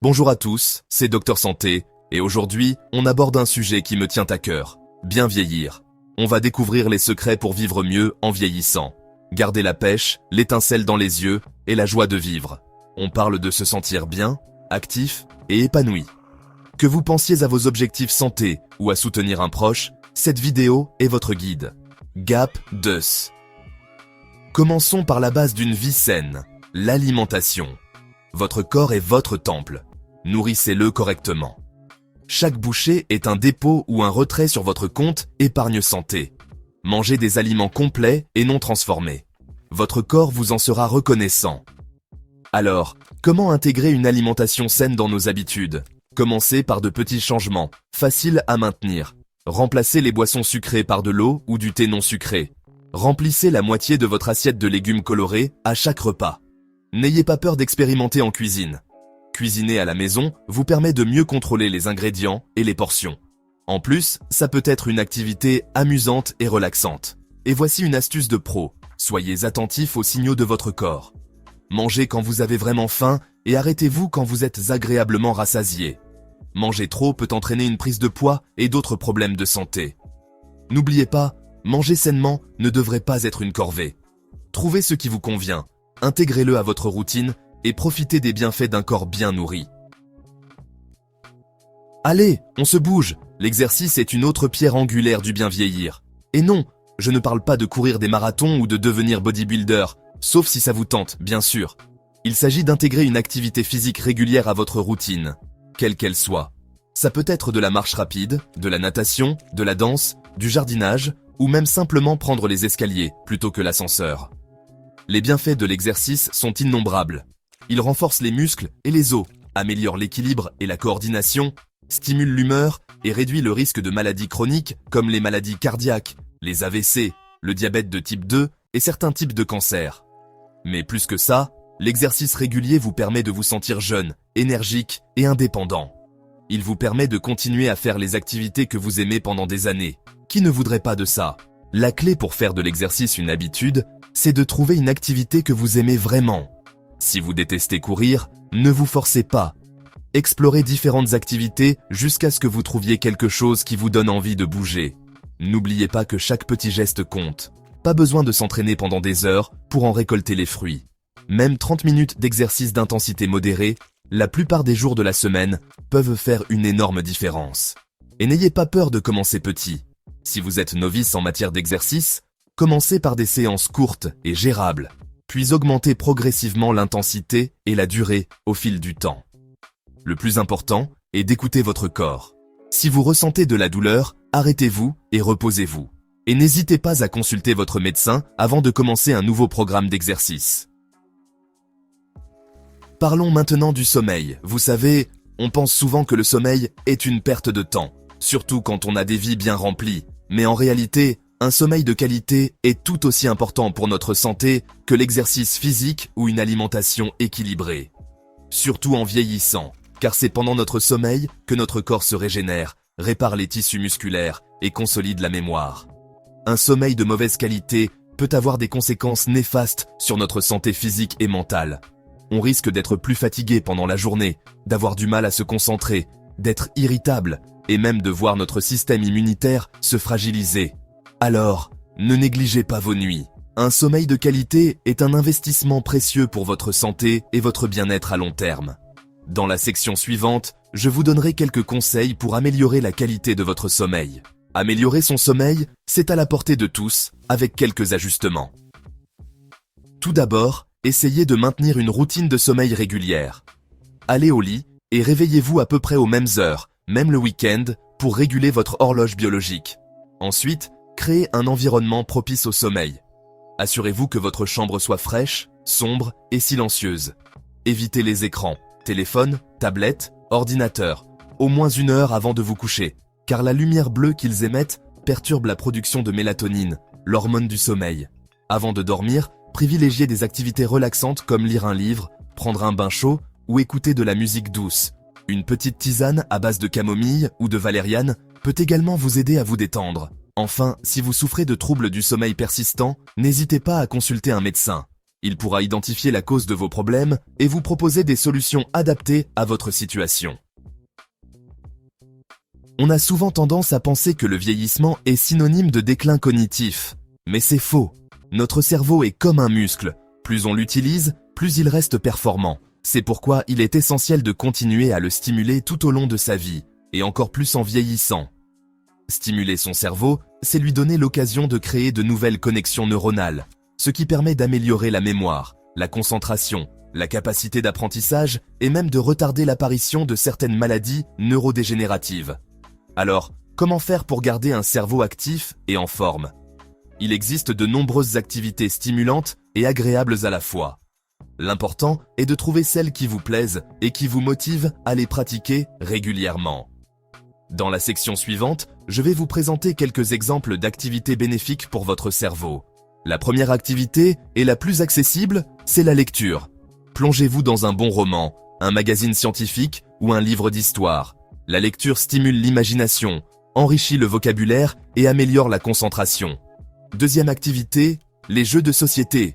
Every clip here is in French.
Bonjour à tous, c'est Docteur Santé, et aujourd'hui, on aborde un sujet qui me tient à cœur, bien vieillir. On va découvrir les secrets pour vivre mieux en vieillissant. Garder la pêche, l'étincelle dans les yeux et la joie de vivre. On parle de se sentir bien, actif et épanoui. Que vous pensiez à vos objectifs santé ou à soutenir un proche, cette vidéo est votre guide. GAP DEUS. Commençons par la base d'une vie saine, l'alimentation. Votre corps est votre temple. Nourrissez-le correctement. Chaque bouchée est un dépôt ou un retrait sur votre compte épargne santé. Mangez des aliments complets et non transformés. Votre corps vous en sera reconnaissant. Alors, comment intégrer une alimentation saine dans nos habitudes? Commencez par de petits changements, faciles à maintenir. Remplacez les boissons sucrées par de l'eau ou du thé non sucré. Remplissez la moitié de votre assiette de légumes colorés à chaque repas. N'ayez pas peur d'expérimenter en cuisine. Cuisiner à la maison vous permet de mieux contrôler les ingrédients et les portions. En plus, ça peut être une activité amusante et relaxante. Et voici une astuce de pro. Soyez attentif aux signaux de votre corps. Mangez quand vous avez vraiment faim et arrêtez-vous quand vous êtes agréablement rassasié. Manger trop peut entraîner une prise de poids et d'autres problèmes de santé. N'oubliez pas, manger sainement ne devrait pas être une corvée. Trouvez ce qui vous convient, intégrez-le à votre routine et profitez des bienfaits d'un corps bien nourri. Allez, on se bouge! L'exercice est une autre pierre angulaire du bien vieillir. Et non, je ne parle pas de courir des marathons ou de devenir bodybuilder, sauf si ça vous tente, bien sûr. Il s'agit d'intégrer une activité physique régulière à votre routine, quelle qu'elle soit. Ça peut être de la marche rapide, de la natation, de la danse, du jardinage, ou même simplement prendre les escaliers plutôt que l'ascenseur. Les bienfaits de l'exercice sont innombrables. Il renforce les muscles et les os, améliore l'équilibre et la coordination, stimule l'humeur et réduit le risque de maladies chroniques comme les maladies cardiaques, les AVC, le diabète de type 2 et certains types de cancers. Mais plus que ça, l'exercice régulier vous permet de vous sentir jeune, énergique et indépendant. Il vous permet de continuer à faire les activités que vous aimez pendant des années. Qui ne voudrait pas de ça? La clé pour faire de l'exercice une habitude, c'est de trouver une activité que vous aimez vraiment. Si vous détestez courir, ne vous forcez pas. Explorez différentes activités jusqu'à ce que vous trouviez quelque chose qui vous donne envie de bouger. N'oubliez pas que chaque petit geste compte. Pas besoin de s'entraîner pendant des heures pour en récolter les fruits. Même 30 minutes d'exercice d'intensité modérée, la plupart des jours de la semaine, peuvent faire une énorme différence. Et n'ayez pas peur de commencer petit. Si vous êtes novice en matière d'exercice, commencez par des séances courtes et gérables, puis augmentez progressivement l'intensité et la durée au fil du temps. Le plus important est d'écouter votre corps. Si vous ressentez de la douleur, arrêtez-vous et reposez-vous. Et n'hésitez pas à consulter votre médecin avant de commencer un nouveau programme d'exercice. Parlons maintenant du sommeil. Vous savez, on pense souvent que le sommeil est une perte de temps, surtout quand on a des vies bien remplies. Mais en réalité, un sommeil de qualité est tout aussi important pour notre santé que l'exercice physique ou une alimentation équilibrée. Surtout en vieillissant, car c'est pendant notre sommeil que notre corps se régénère, répare les tissus musculaires et consolide la mémoire. Un sommeil de mauvaise qualité peut avoir des conséquences néfastes sur notre santé physique et mentale. On risque d'être plus fatigué pendant la journée, d'avoir du mal à se concentrer, d'être irritable et même de voir notre système immunitaire se fragiliser. Alors, ne négligez pas vos nuits. Un sommeil de qualité est un investissement précieux pour votre santé et votre bien-être à long terme. Dans la section suivante, je vous donnerai quelques conseils pour améliorer la qualité de votre sommeil. Améliorer son sommeil, c'est à la portée de tous, avec quelques ajustements. Tout d'abord, essayez de maintenir une routine de sommeil régulière. Allez au lit et réveillez-vous à peu près aux mêmes heures, même le week-end, pour réguler votre horloge biologique. Ensuite, créez un environnement propice au sommeil. Assurez-vous que votre chambre soit fraîche, sombre et silencieuse. Évitez les écrans, téléphone, tablette, ordinateur, au moins 1 heure avant de vous coucher, car la lumière bleue qu'ils émettent perturbe la production de mélatonine, l'hormone du sommeil. Avant de dormir, privilégiez des activités relaxantes comme lire un livre, prendre un bain chaud ou écouter de la musique douce. Une petite tisane à base de camomille ou de valériane peut également vous aider à vous détendre. Enfin, si vous souffrez de troubles du sommeil persistants, n'hésitez pas à consulter un médecin. Il pourra identifier la cause de vos problèmes et vous proposer des solutions adaptées à votre situation. On a souvent tendance à penser que le vieillissement est synonyme de déclin cognitif, mais c'est faux. Notre cerveau est comme un muscle. Plus on l'utilise, plus il reste performant. C'est pourquoi il est essentiel de continuer à le stimuler tout au long de sa vie, et encore plus en vieillissant. Stimuler son cerveau, c'est lui donner l'occasion de créer de nouvelles connexions neuronales, ce qui permet d'améliorer la mémoire, la concentration, la capacité d'apprentissage et même de retarder l'apparition de certaines maladies neurodégénératives. Alors, comment faire pour garder un cerveau actif et en forme ? Il existe de nombreuses activités stimulantes et agréables à la fois. L'important est de trouver celles qui vous plaisent et qui vous motivent à les pratiquer régulièrement. Dans la section suivante, je vais vous présenter quelques exemples d'activités bénéfiques pour votre cerveau. La première activité, et la plus accessible, c'est la lecture. Plongez-vous dans un bon roman, un magazine scientifique ou un livre d'histoire. La lecture stimule l'imagination, enrichit le vocabulaire et améliore la concentration. Deuxième activité, les jeux de société.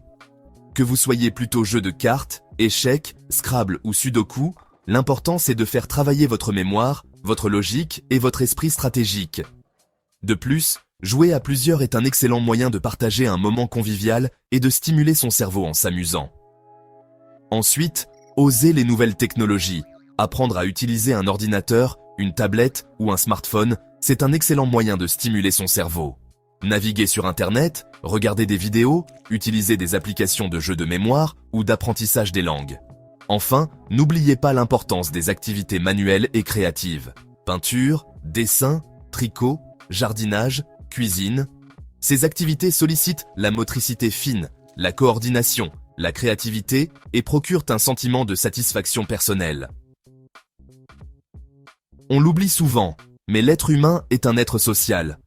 Que vous soyez plutôt jeu de cartes, échecs, Scrabble ou Sudoku, l'important c'est de faire travailler votre mémoire, votre logique et votre esprit stratégique. De plus, jouer à plusieurs est un excellent moyen de partager un moment convivial et de stimuler son cerveau en s'amusant. Ensuite, osez les nouvelles technologies. Apprendre à utiliser un ordinateur, une tablette ou un smartphone, c'est un excellent moyen de stimuler son cerveau. Naviguer sur Internet, regarder des vidéos, utiliser des applications de jeux de mémoire ou d'apprentissage des langues. Enfin, n'oubliez pas l'importance des activités manuelles et créatives. Peinture, dessin, tricot, jardinage, cuisine. Ces activités sollicitent la motricité fine, la coordination, la créativité et procurent un sentiment de satisfaction personnelle. On l'oublie souvent, mais l'être humain est un être social.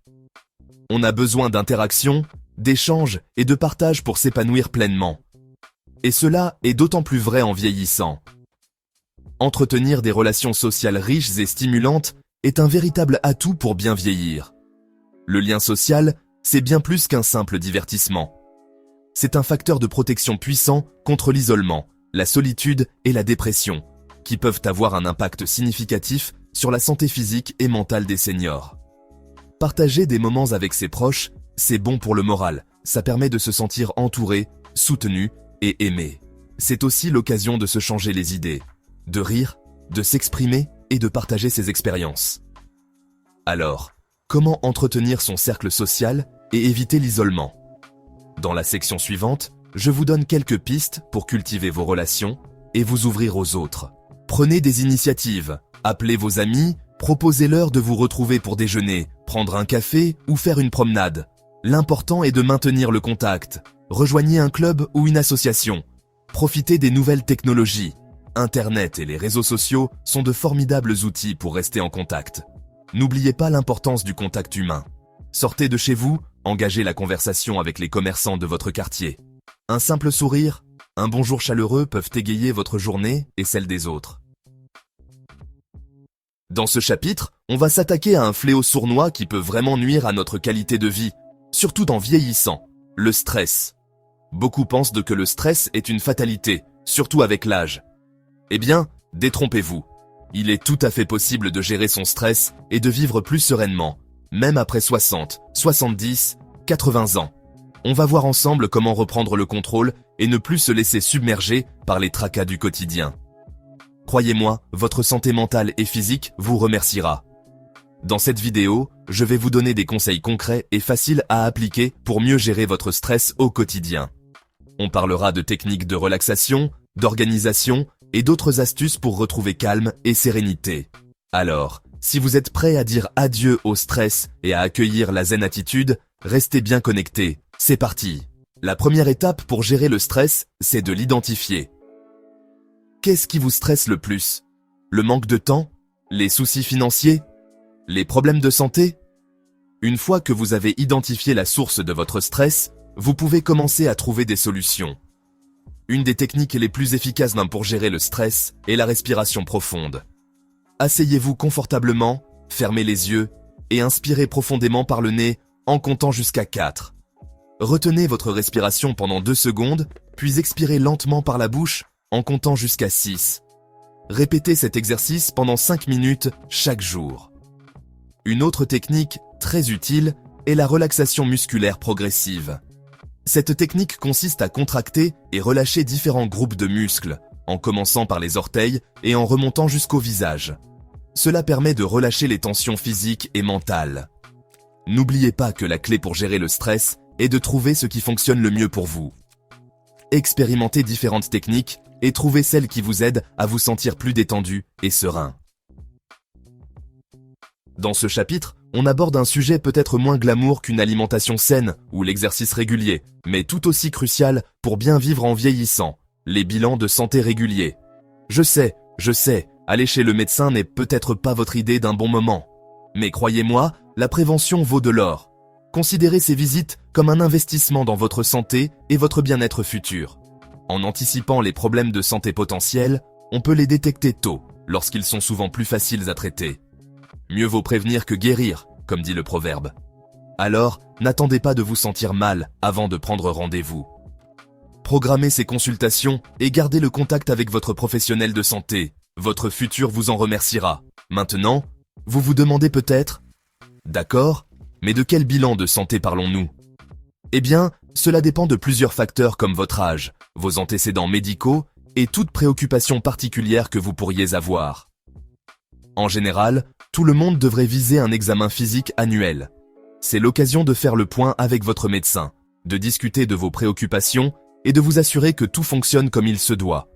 On a besoin d'interaction, d'échange et de partage pour s'épanouir pleinement. Et cela est d'autant plus vrai en vieillissant. Entretenir des relations sociales riches et stimulantes est un véritable atout pour bien vieillir. Le lien social, c'est bien plus qu'un simple divertissement. C'est un facteur de protection puissant contre l'isolement, la solitude et la dépression, qui peuvent avoir un impact significatif sur la santé physique et mentale des seniors. Partager des moments avec ses proches, c'est bon pour le moral, ça permet de se sentir entouré, soutenu et aimé. C'est aussi l'occasion de se changer les idées, de rire, de s'exprimer et de partager ses expériences. Alors, comment entretenir son cercle social et éviter l'isolement ? Dans la section suivante, je vous donne quelques pistes pour cultiver vos relations et vous ouvrir aux autres. Prenez des initiatives, appelez vos amis, proposez-leur de vous retrouver pour déjeuner, prendre un café ou faire une promenade. L'important est de maintenir le contact. Rejoignez un club ou une association. Profitez des nouvelles technologies. Internet et les réseaux sociaux sont de formidables outils pour rester en contact. N'oubliez pas l'importance du contact humain. Sortez de chez vous, engagez la conversation avec les commerçants de votre quartier. Un simple sourire, un bonjour chaleureux peuvent égayer votre journée et celle des autres. Dans ce chapitre, on va s'attaquer à un fléau sournois qui peut vraiment nuire à notre qualité de vie, surtout en vieillissant, le stress. Beaucoup pensent que le stress est une fatalité, surtout avec l'âge. Eh bien, détrompez-vous. Il est tout à fait possible de gérer son stress et de vivre plus sereinement, même après 60, 70, 80 ans. On va voir ensemble comment reprendre le contrôle et ne plus se laisser submerger par les tracas du quotidien. Croyez-moi, votre santé mentale et physique vous remerciera. Dans cette vidéo, je vais vous donner des conseils concrets et faciles à appliquer pour mieux gérer votre stress au quotidien. On parlera de techniques de relaxation, d'organisation et d'autres astuces pour retrouver calme et sérénité. Alors, si vous êtes prêt à dire adieu au stress et à accueillir la zen attitude, restez bien connectés. C'est parti. La première étape pour gérer le stress, c'est de l'identifier. Qu'est-ce qui vous stresse le plus ? Le manque de temps ? Les soucis financiers ? Les problèmes de santé ? Une fois que vous avez identifié la source de votre stress, vous pouvez commencer à trouver des solutions. Une des techniques les plus efficaces pour gérer le stress est la respiration profonde. Asseyez-vous confortablement, fermez les yeux et inspirez profondément par le nez en comptant jusqu'à 4. Retenez votre respiration pendant 2 secondes, puis expirez lentement par la bouche en comptant jusqu'à 6. Répétez cet exercice pendant 5 minutes chaque jour. Une autre technique très utile est la relaxation musculaire progressive. Cette technique consiste à contracter et relâcher différents groupes de muscles, en commençant par les orteils et en remontant jusqu'au visage. Cela permet de relâcher les tensions physiques et mentales. N'oubliez pas que la clé pour gérer le stress est de trouver ce qui fonctionne le mieux pour vous. Expérimentez différentes techniques et trouvez celle qui vous aide à vous sentir plus détendu et serein. Dans ce chapitre, on aborde un sujet peut-être moins glamour qu'une alimentation saine ou l'exercice régulier, mais tout aussi crucial pour bien vivre en vieillissant, les bilans de santé réguliers. Je sais, aller chez le médecin n'est peut-être pas votre idée d'un bon moment. Mais croyez-moi, la prévention vaut de l'or. Considérez ces visites comme un investissement dans votre santé et votre bien-être futur. En anticipant les problèmes de santé potentiels, on peut les détecter tôt, lorsqu'ils sont souvent plus faciles à traiter. Mieux vaut prévenir que guérir, comme dit le proverbe. Alors, n'attendez pas de vous sentir mal avant de prendre rendez-vous. Programmez ces consultations et gardez le contact avec votre professionnel de santé. Votre futur vous en remerciera. Maintenant, vous vous demandez peut-être « D'accord, mais de quel bilan de santé parlons-nous » Eh bien, cela dépend de plusieurs facteurs comme votre âge, vos antécédents médicaux et toute préoccupation particulière que vous pourriez avoir. En général, tout le monde devrait viser un examen physique annuel. C'est l'occasion de faire le point avec votre médecin, de discuter de vos préoccupations et de vous assurer que tout fonctionne comme il se doit.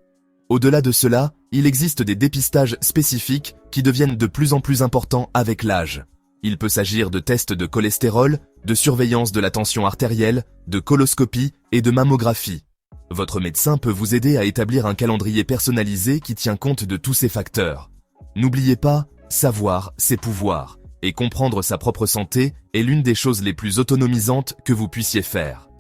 Au-delà de cela, il existe des dépistages spécifiques qui deviennent de plus en plus importants avec l'âge. Il peut s'agir de tests de cholestérol, de surveillance de la tension artérielle, de coloscopie et de mammographie. Votre médecin peut vous aider à établir un calendrier personnalisé qui tient compte de tous ces facteurs. N'oubliez pas, savoir, c'est pouvoir, et comprendre sa propre santé est l'une des choses les plus autonomisantes que vous puissiez faire.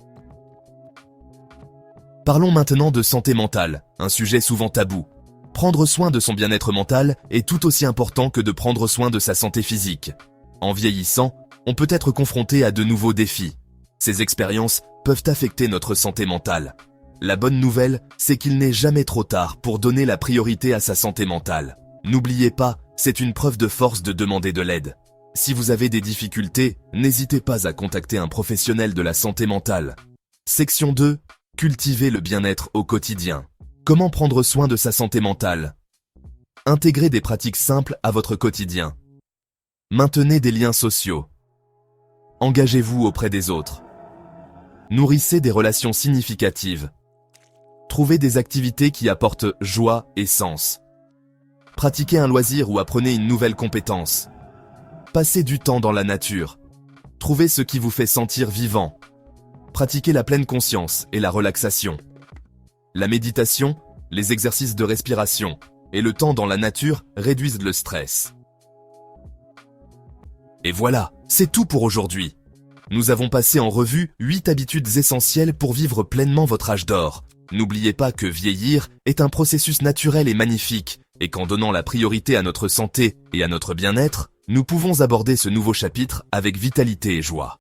Parlons maintenant de santé mentale, un sujet souvent tabou. Prendre soin de son bien-être mental est tout aussi important que de prendre soin de sa santé physique. En vieillissant, on peut être confronté à de nouveaux défis. Ces expériences peuvent affecter notre santé mentale. La bonne nouvelle, c'est qu'il n'est jamais trop tard pour donner la priorité à sa santé mentale. N'oubliez pas, c'est une preuve de force de demander de l'aide. Si vous avez des difficultés, n'hésitez pas à contacter un professionnel de la santé mentale. Section 2. Cultiver le bien-être au quotidien. Comment prendre soin de sa santé mentale? Intégrez des pratiques simples à votre quotidien. Maintenez des liens sociaux. Engagez-vous auprès des autres. Nourrissez des relations significatives. Trouvez des activités qui apportent joie et sens. Pratiquez un loisir ou apprenez une nouvelle compétence. Passez du temps dans la nature. Trouvez ce qui vous fait sentir vivant. Pratiquez la pleine conscience et la relaxation. La méditation, les exercices de respiration et le temps dans la nature réduisent le stress. Et voilà, c'est tout pour aujourd'hui. Nous avons passé en revue 8 habitudes essentielles pour vivre pleinement votre âge d'or. N'oubliez pas que vieillir est un processus naturel et magnifique, et qu'en donnant la priorité à notre santé et à notre bien-être, nous pouvons aborder ce nouveau chapitre avec vitalité et joie.